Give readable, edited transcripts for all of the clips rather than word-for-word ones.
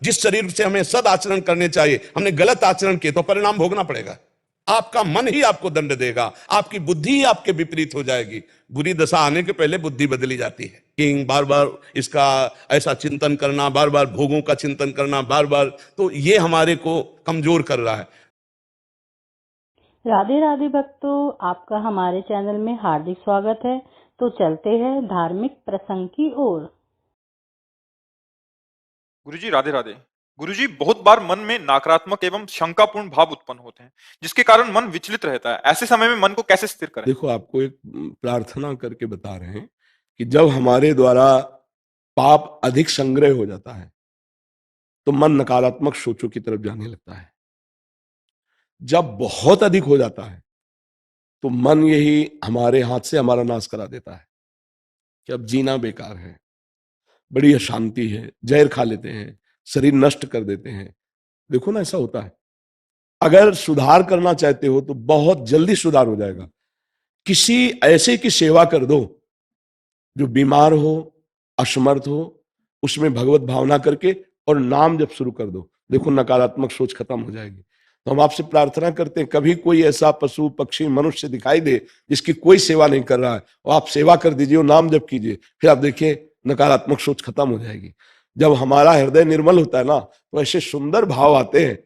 जिस शरीर से हमें सद आचरण करने चाहिए, हमने गलत आचरण किए तो परिणाम भोगना पड़ेगा। आपका मन ही आपको दंड देगा, आपकी बुद्धि ही आपके विपरीत हो जाएगी। बुरी दशा आने के पहले बुद्धि बदली जाती है। किंग बार बार इसका ऐसा चिंतन करना, बार बार भोगों का चिंतन करना, बार बार, तो ये हमारे को कमजोर कर रहा है। राधे राधे भक्तों, आपका हमारे चैनल में हार्दिक स्वागत है। तो चलते हैं धार्मिक प्रसंग की ओर। गुरुजी राधे राधे। गुरुजी, बहुत बार मन में नकारात्मक एवं शंकापूर्ण भाव उत्पन्न होते हैं, जिसके कारण मन विचलित रहता है। ऐसे समय में मन को कैसे स्थिर करें? देखो, आपको एक प्रार्थना करके बता रहे हैं कि जब हमारे द्वारा पाप अधिक संग्रह हो जाता है तो मन नकारात्मक सोचों की तरफ जाने लगता है। जब बहुत अधिक हो जाता है तो मन यही हमारे हाथ से हमारा नाश करा देता है कि अब जीना बेकार है, बड़ी अशांति है, जहर खा लेते हैं, शरीर नष्ट कर देते हैं। देखो ना, ऐसा होता है। अगर सुधार करना चाहते हो तो बहुत जल्दी सुधार हो जाएगा। किसी ऐसे की सेवा कर दो जो बीमार हो, असमर्थ हो, उसमें भगवत भावना करके और नाम जब शुरू कर दो, देखो नकारात्मक सोच खत्म हो जाएगी। तो हम आपसे प्रार्थना करते हैं, कभी कोई ऐसा पशु पक्षी मनुष्य दिखाई दे जिसकी कोई सेवा नहीं कर रहा है, और आप सेवा कर दीजिए और नाम जप कीजिए, फिर आप देखिए नकारात्मक सोच खत्म हो जाएगी। जब हमारा हृदय निर्मल होता है ना, तो ऐसे सुंदर भाव आते हैं,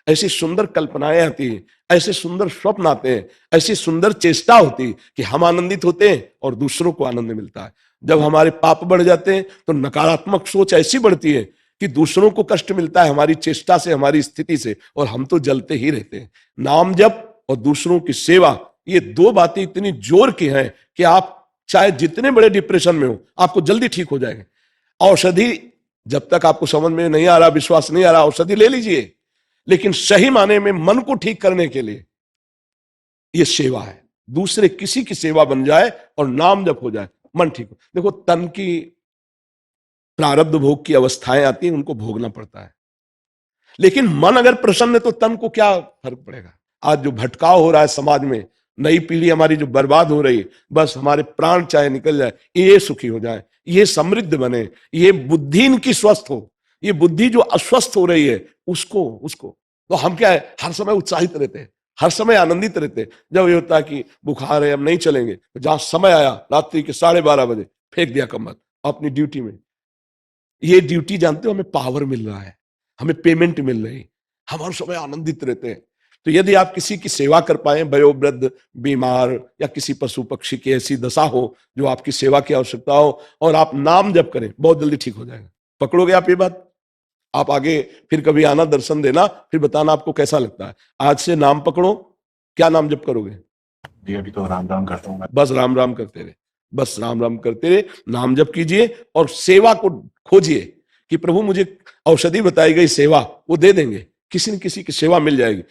ऐसी सुंदर कल्पनाएं आती हैं, ऐसे सुंदर स्वप्न आते हैं, ऐसी सुंदर चेष्टा होती है कि हम आनंदित होते हैं और दूसरों को आनंद मिलता है। जब हमारे पाप बढ़ जाते हैं तो नकारात्मक सोच ऐसी बढ़ती है कि दूसरों को कष्ट मिलता है हमारी चेष्टा से, हमारी स्थिति से, और हम तो जलते ही रहते हैं। नाम जप और दूसरों की सेवा, ये दो बातें इतनी जोर की हैं कि आप चाहे जितने बड़े डिप्रेशन में हो, आपको जल्दी ठीक हो जाएंगे। औषधि जब तक आपको समझ में नहीं आ रहा, विश्वास नहीं आ रहा, औषधि ले लीजिए, लेकिन सही माने में मन को ठीक करने के लिए यह सेवा है। दूसरे किसी की सेवा बन जाए और नाम जप हो जाए, मन ठीक हो। देखो, तन की प्रारब्ध भोग की अवस्थाएं आती हैं, उनको भोगना पड़ता है, लेकिन मन अगर प्रसन्न है तो तन को क्या फर्क पड़ेगा। आज जो भटकाव हो रहा है समाज में, नई पीढ़ी हमारी जो बर्बाद हो रही है, बस हमारे प्राण चाहे निकल जाए, ये सुखी हो जाए, ये समृद्ध बने, ये बुद्धि इनकी स्वस्थ हो। ये बुद्धि जो अस्वस्थ हो रही है उसको तो हम क्या है, हर समय उत्साहित रहते हैं, हर समय आनंदित रहते हैं। जब ये होता है कि बुखार है, अब नहीं चलेंगे, तो जहां समय आया रात्रि के 12:30 बजे फेंक दिया कंबल अपनी ड्यूटी में। ये ड्यूटी जानते हो, हमें पावर मिल रहा है, हमें पेमेंट मिल रही, हम हर समय आनंदित रहते हैं। तो यदि आप किसी की सेवा कर पाए, वयोवृद्ध, बीमार या किसी पशु पक्षी की ऐसी दशा हो जो आपकी सेवा की आवश्यकता हो, और आप नाम जप करें, बहुत जल्दी ठीक हो जाएगा। पकड़ोगे आप ये बात? आप आगे फिर कभी आना, दर्शन देना, फिर बताना आपको कैसा लगता है। आज से नाम पकड़ो। क्या नाम जप करोगे? जी अभी तो राम राम करता हूँ मैं। बस राम राम करते रहे, बस राम राम करते रहे, नाम जप कीजिए और सेवा को खोजिए कि प्रभु मुझे औषधि बताई गई सेवा, वो दे देंगे, किसी न किसी की सेवा मिल जाएगी।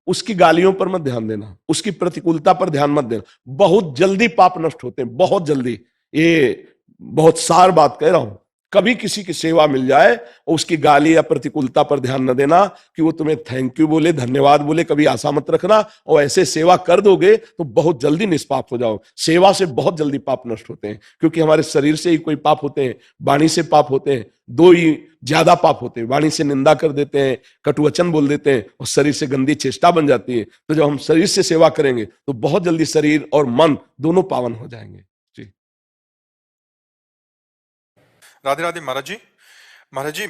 उसकी गालियों पर मत ध्यान देना, उसकी प्रतिकूलता पर ध्यान मत देना। बहुत जल्दी पाप नष्ट होते हैं, बहुत जल्दी। ये बहुत सार बात कह रहा हूं। कभी किसी की सेवा मिल जाए और उसकी गाली या प्रतिकूलता पर ध्यान न देना कि वो तुम्हें थैंक यू बोले, धन्यवाद बोले, कभी आशा मत रखना। और ऐसे सेवा कर दोगे तो बहुत जल्दी निष्पाप हो जाओ। सेवा से बहुत जल्दी पाप नष्ट होते हैं, क्योंकि हमारे शरीर से ही कोई पाप होते हैं, वाणी से पाप होते हैं। दो ही ज्यादा पाप होते हैं, वाणी से निंदा कर देते हैं, कटुवचन बोल देते हैं, और शरीर से गंदी चेष्टा बन जाती है। तो जब हम शरीर से सेवा करेंगे तो बहुत जल्दी शरीर और मन दोनों पावन हो जाएंगे। राधे राधे महाराज जी। महाराज जी,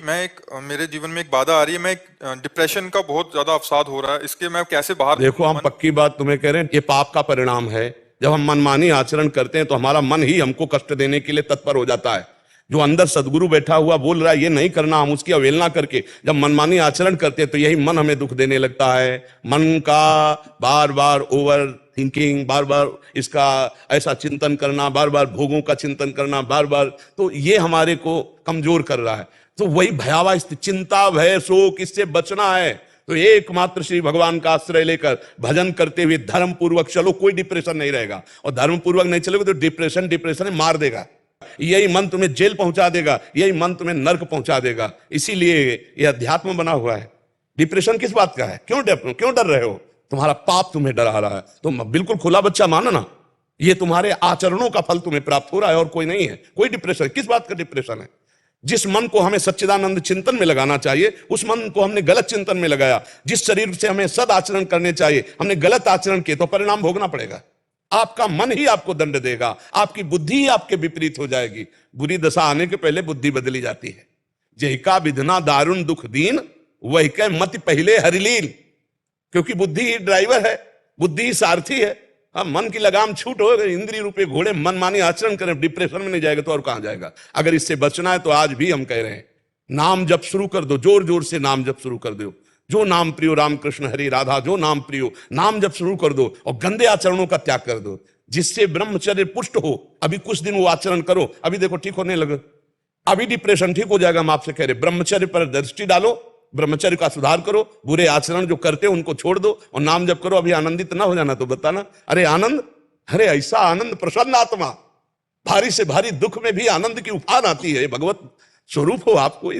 मेरे जीवन में एक बाधा आ रही है। मैं डिप्रेशन का बहुत ज्यादा अवसाद हो रहा है, इसके मैं कैसे बाहर? देखो, हम पक्की बात तुम्हें कह रहे हैं, ये पाप का परिणाम है। जब हम मनमानी आचरण करते हैं तो हमारा मन ही हमको कष्ट देने के लिए तत्पर हो जाता है। जो अंदर सदगुरु बैठा हुआ बोल रहा है ये नहीं करना, हम उसकी अवहेलना करके जब मनमानी आचरण करते हैं तो यही मन हमें दुख देने लगता है। मन का बार बार ओवर थिंकिंग, बार बार इसका ऐसा चिंतन करना, बार बार भोगों का चिंतन करना, बार बार, तो ये हमारे को कमजोर कर रहा है। तो वही भयावह चिंता, भय, शोक, इससे बचना है तो एकमात्र श्री भगवान का आश्रय लेकर भजन करते हुए धर्म पूर्वक चलो, कोई डिप्रेशन नहीं रहेगा। और धर्म पूर्वक नहीं चलोगे तो डिप्रेशन मार देगा। यही मन तुम्हें जेल पहुंचा देगा, यही मन तुम्हें नर्क पहुंचा देगा। इसीलिए यह अध्यात्म बना हुआ है। डिप्रेशन किस बात का है? क्यों डर रहे हो? तुम्हारा पाप तुम्हें डरा रहा है। तुम बिल्कुल खुला बच्चा मानो ना, ये तुम्हारे आचरणों का फल तुम्हें प्राप्त हो रहा है और कोई नहीं है। कोई डिप्रेशन, किस बात का डिप्रेशन है? जिस मन को हमें सच्चिदानंद चिंतन में लगाना चाहिए उस मन को हमने गलत चिंतन में लगाया। जिस शरीर से हमें सद आचरण करने चाहिए हमने गलत आचरण किए तो परिणाम भोगना पड़ेगा। आपका मन ही आपको दंड देगा, आपकी बुद्धि ही आपके विपरीत हो जाएगी। बुरी दशा आने के पहले बुद्धि बदली जाती है। जहिका विधना दारुण दुख दीन वही के मति पहले हरिलीन, क्योंकि बुद्धि ही ड्राइवर है, बुद्धि ही सारथी है। अब मन की लगाम छूट हो गई, इंद्रिय रूपे घोड़े मनमानी आचरण करें, डिप्रेशन में नहीं जाएगा तो और कहां जाएगा। अगर इससे बचना है तो आज भी हम कह रहे हैं नाम जप शुरू कर दो, जोर जोर से नाम जप शुरू कर दो। जो नाम प्रियो राम कृष्ण हरि राधा, जो नाम प्रियो, नाम जप शुरू कर दो और गंदे आचरणों का त्याग कर दो, जिससे ब्रह्मचर्य पुष्ट हो। अभी कुछ दिन वो आचरण करो, अभी देखो ठीक होने लगे, अभी डिप्रेशन ठीक हो जाएगा। हम आपसे कह रहे ब्रह्मचर्य पर दृष्टि डालो, ब्रह्मचर्य का सुधार करो, बुरे आचरण जो करते हो उनको छोड़ दो और नाम जप करो। अभी आनंदित ना हो जाना तो बताना, अरे आनंद, अरे ऐसा आनंद, प्रसन्न आत्मा, भारी से भारी दुख में भी आनंद की उफान आती है। भगवत स्वरूप हो आपको,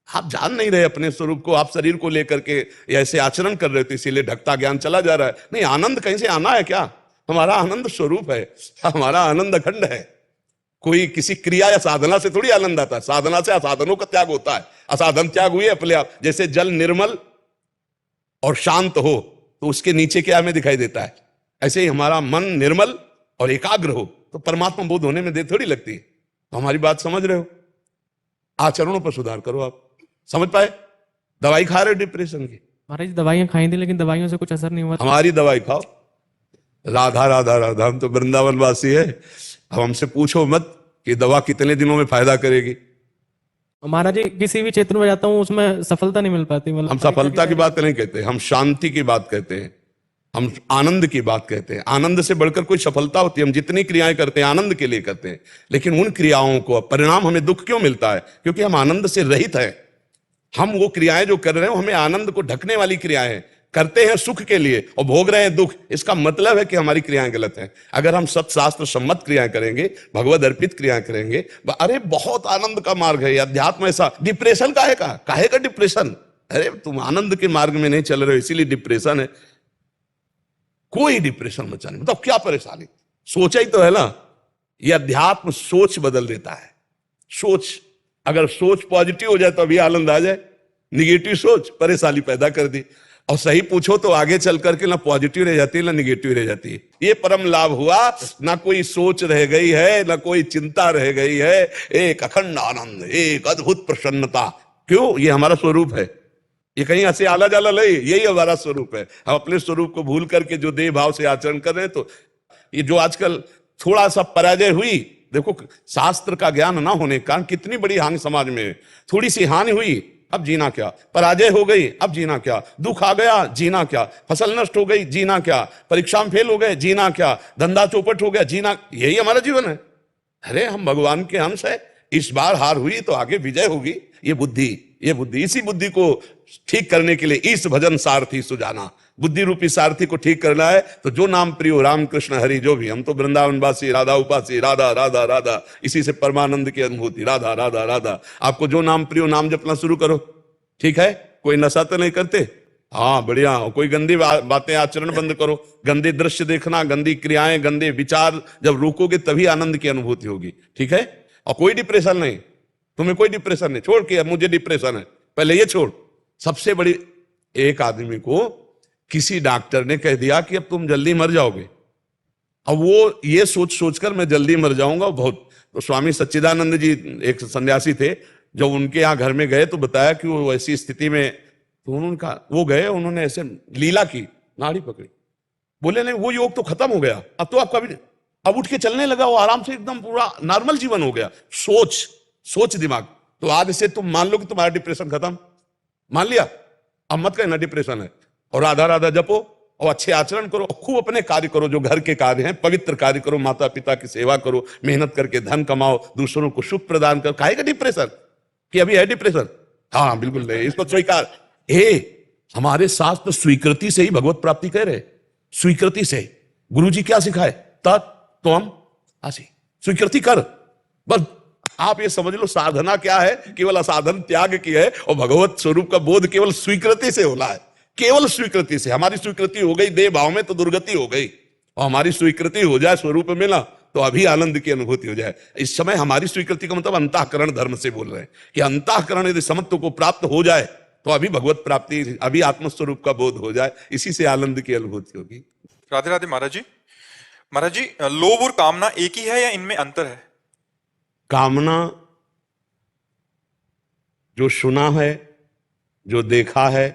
आप जान नहीं रहे अपने स्वरूप को, आप शरीर को लेकर के ऐसे आचरण कर रहे थे, इसीलिए ढकता ज्ञान चला जा रहा है। नहीं, आनंद कहीं से आना है क्या? हमारा आनंद स्वरूप है, हमारा आनंद अखंड है। कोई किसी क्रिया या साधना से थोड़ी आनंद आता है, साधना से असाधनों का त्याग होता है। असाधन त्याग हुए अपने आप। जैसे जल निर्मल और शांत हो तो उसके नीचे क्या हमें दिखाई देता है, ऐसे ही हमारा मन निर्मल और एकाग्र हो तो परमात्मा बोध होने में देर थोड़ी लगती है। तो हमारी बात समझ रहे हो? आचरणों पर सुधार करो। आप समझ पाए? दवाई खा रहे हो डिप्रेशन की, महाराज दवाइयां खाई थी लेकिन दवाइयों से कुछ असर नहीं हुआ। हमारी दवाई खाओ। राधा राधा राधा, हम तो वृंदावन वासी है, अब हमसे पूछो मत कि दवा कितने दिनों में फायदा करेगी। महाराज जी किसी भी क्षेत्र में जाता हूँ उसमें सफलता नहीं मिल पाती। मतलब हम सफलता की बात नहीं कहते, हम शांति की बात कहते हैं, हम आनंद की बात कहते हैं। आनंद से बढ़कर कोई सफलता होती है? हम जितनी क्रियाएं करते हैं आनंद के लिए करते हैं, लेकिन उन क्रियाओं को परिणाम हमें दुख क्यों मिलता है? क्योंकि हम आनंद से रहित हैं। हम वो क्रियाएं जो कर रहे हैं हमें आनंद को ढकने वाली क्रियाएं करते हैं सुख के लिए और भोग रहे हैं दुख। इसका मतलब है कि हमारी क्रियाएं गलत हैं। अगर हम सब शास्त्र सम्मत क्रियाएं करेंगे, भगवद अर्पित क्रियाएं करेंगे, अरे बहुत आनंद का मार्ग है अध्यात्म। ऐसा डिप्रेशन काहे का डिप्रेशन? अरे तुम आनंद के मार्ग में नहीं चल रहे हो इसीलिए डिप्रेशन है। कोई डिप्रेशन मचा नहीं, मतलब क्या परेशानी? सोचा ही तो है ना। यह अध्यात्म सोच बदल देता है। सोच, अगर सोच पॉजिटिव हो जाए तो अभी आनंद आ जाए, निगेटिव सोच परेशानी पैदा कर दी। और सही पूछो तो आगे चल करके ना पॉजिटिव रह जाती है ना निगेटिव रह जाती है। ये परम लाभ हुआ, ना कोई सोच रह गई है ना कोई चिंता रह गई है, एक अखंड आनंद, एक अद्भुत प्रसन्नता। क्यों? ये हमारा स्वरूप है, ये कहीं ऐसे आला जाला नहीं, यही हमारा स्वरूप है। हम अपने स्वरूप को भूल करके जो देह भाव से आचरण कर रहे हैं, तो ये जो आजकल थोड़ा सा पराजय हुई, देखो शास्त्र का ज्ञान ना होने के कारण कितनी बड़ी हानि समाज में। थोड़ी सी हानि हुई, अब जीना क्या? पराजय हो गई, अब जीना क्या? दुख आ गया, जीना क्या? फसल नष्ट हो गई, जीना क्या? परीक्षा में फेल हो गए, जीना क्या? धंधा चौपट हो गया, जीना। यही हमारा जीवन है। अरे हम भगवान के अंश है, इस बार हार हुई तो आगे विजय होगी। ये बुद्धि, इसी बुद्धि को ठीक करने के लिए इस भजन सारथी सुजाना, बुद्धि रूपी सारथी को ठीक करना है। तो जो नाम प्रियो राम कृष्ण हरि, जो भी, हम तो वृंदावन वासी, राधा उपासी, राधा राधा राधा, इसी से परमानंद की अनुभूति, राधा राधा राधा। आपको जो नाम प्रियो नाम जपना शुरू करो, ठीक है? कोई नशा तो नहीं करते? हाँ बढ़िया। कोई गंदी बातें आचरण बंद करो, गंदे दृश्य देखना, गंदी क्रियाएं, गंदे विचार जब रोकोगे तभी आनंद की अनुभूति होगी, ठीक है? और कोई डिप्रेशन नहीं, तुम्हें कोई डिप्रेशन नहीं। छोड़ के मुझे डिप्रेशन है, पहले ये छोड़। सबसे बड़ी, एक आदमी को किसी डॉक्टर ने कह दिया कि अब तुम जल्दी मर जाओगे। अब वो ये सोच कर मैं जल्दी मर जाऊंगा बहुत। तो स्वामी सच्चिदानंद जी एक सन्यासी थे, जब उनके यहाँ घर में गए तो बताया कि वो ऐसी स्थिति में, तो उन्होंने कहा, वो गए, उन्होंने ऐसे लीला की, नाड़ी पकड़ी, बोले नहीं वो योग तो खत्म हो गया, अब तो आपका भी, अब उठ के चलने लगा, वो आराम से एकदम पूरा नॉर्मल जीवन हो गया। सोच दिमाग। तो आज से तुम मान लो कि तुम्हारा डिप्रेशन खत्म, मान लिया, अब मत कहना डिप्रेशन है। और राधा राधा जपो और अच्छे आचरण करो, खूब अपने कार्य करो, जो घर के कार्य हैं, पवित्र कार्य करो, माता पिता की सेवा करो, मेहनत करके धन कमाओ, दूसरों को सुख प्रदान करो। काहे का डिप्रेशन? कि अभी है डिप्रेशन? हाँ बिल्कुल नहीं, इसको स्वीकार। हमारे शास्त्र स्वीकृति से ही भगवत प्राप्ति कह रहे, स्वीकृति से। गुरुजी क्या सिखाए? तत्त्वम आसी, स्वीकृति कर। बस आप ये समझ लो साधना क्या है, केवल असाधन त्याग की है, और भगवत स्वरूप का बोध केवल स्वीकृति से होला है, केवल स्वीकृति से। हमारी स्वीकृति हो गई देह भाव में तो दुर्गति हो गई, और हमारी स्वीकृति हो जाए स्वरूप में ना, तो अभी आनंद की अनुभूति हो जाए। इस समय हमारी स्वीकृति का मतलब अंतःकरण धर्म से बोल रहे हैं कि अंतःकरण यदि समत्व को प्राप्त हो जाए तो अभी भगवत प्राप्ति, अभी आत्मस्वरूप का बोध हो जाए, इसी से आनंद की अनुभूति होगी। राधे राधे महाराज जी। महाराज जी, लोभ और कामना एक ही है या इनमें अंतर है? कामना जो सुना है, जो देखा है,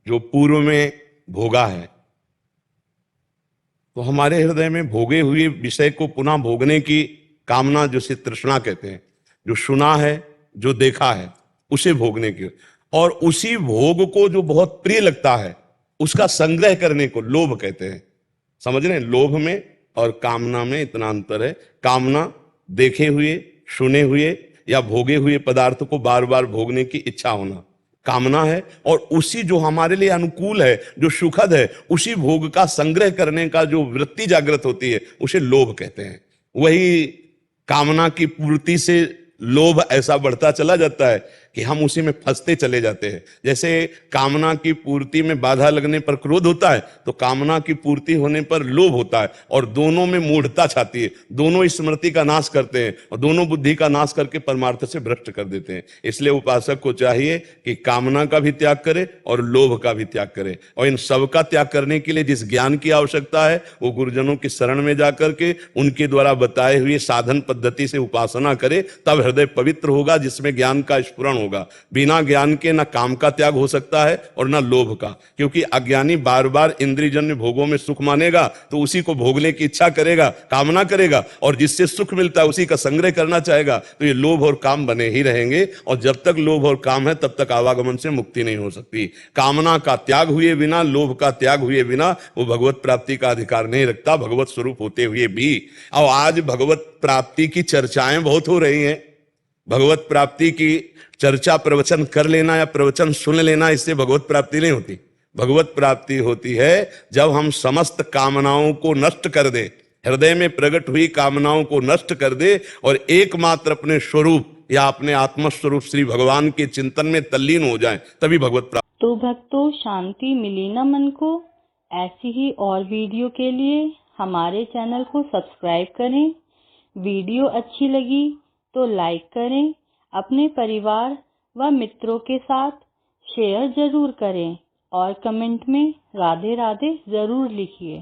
जो पूर्व में भोगा है, तो हमारे हृदय में भोगे हुए विषय को पुनः भोगने की कामना, जो से तृष्णा कहते हैं, जो सुना है, जो देखा है, उसे भोगने की, और उसी भोग को जो बहुत प्रिय लगता है उसका संग्रह करने को लोभ कहते हैं। समझ रहे हैं? लोभ में और कामना में इतना अंतर है। कामना देखे हुए, सुने हुए या भोगे हुए पदार्थ को बार बार भोगने की इच्छा होना कामना है, और उसी जो हमारे लिए अनुकूल है, जो सुखद है, उसी भोग का संग्रह करने का जो वृत्ति जागृत होती है उसे लोभ कहते हैं। वही कामना की पूर्ति से लोभ ऐसा बढ़ता चला जाता है कि हम उसी में फंसते चले जाते हैं। जैसे कामना की पूर्ति में बाधा लगने पर क्रोध होता है, तो कामना की पूर्ति होने पर लोभ होता है, और दोनों में मूढ़ता छाती है। दोनों स्मृति का नाश करते हैं और दोनों बुद्धि का नाश करके परमार्थ से भ्रष्ट कर देते हैं। इसलिए उपासक को चाहिए कि कामना का भी त्याग करे और लोभ का भी त्याग करे, और इन सब का त्याग करने के लिए जिस ज्ञान की आवश्यकता है वो गुरुजनों की शरण में जाकर के उनके द्वारा बताए हुए साधन पद्धति से उपासना करे, तब हृदय पवित्र होगा, जिसमें ज्ञान का स्फुरण होगा। बिना ज्ञान के ना काम का त्याग हो सकता है और ना लोभ का, क्योंकि अज्ञानी बार बार इंद्रियजन्य भोगों में सुख मानेगा तो उसी को भोगने की इच्छा करेगा, कामना करेगा, और जिससे सुख मिलता है उसी का संग्रह करना चाहेगा, तो ये लोभ और काम बने ही रहेंगे। और जब तक लोभ और काम है तब तक आवागमन से मुक्ति नहीं हो सकती। कामना का त्याग हुए बिना, लोभ का त्याग हुए बिना वो भगवत प्राप्ति का अधिकार नहीं रखता, भगवत स्वरूप होते हुए भी। और आज भगवत प्राप्ति की चर्चाएं बहुत हो रही हैं। भगवत प्राप्ति की चर्चा प्रवचन कर लेना या प्रवचन सुन लेना, इससे भगवत प्राप्ति नहीं होती। भगवत प्राप्ति होती है जब हम समस्त कामनाओं को नष्ट कर दे, हृदय में प्रकट हुई कामनाओं को नष्ट कर दे, और एकमात्र अपने स्वरूप या अपने आत्मस्वरूप श्री भगवान के चिंतन में तल्लीन हो जाए, तभी भगवत प्राप्ति। तो भक्तों, शांति मिली ना मन को? ऐसी ही और वीडियो के लिए हमारे चैनल को सब्सक्राइब करें। वीडियो अच्छी लगी तो लाइक करें, अपने परिवार व मित्रों के साथ शेयर जरूर करें, और कमेंट में राधे राधे जरूर लिखिए।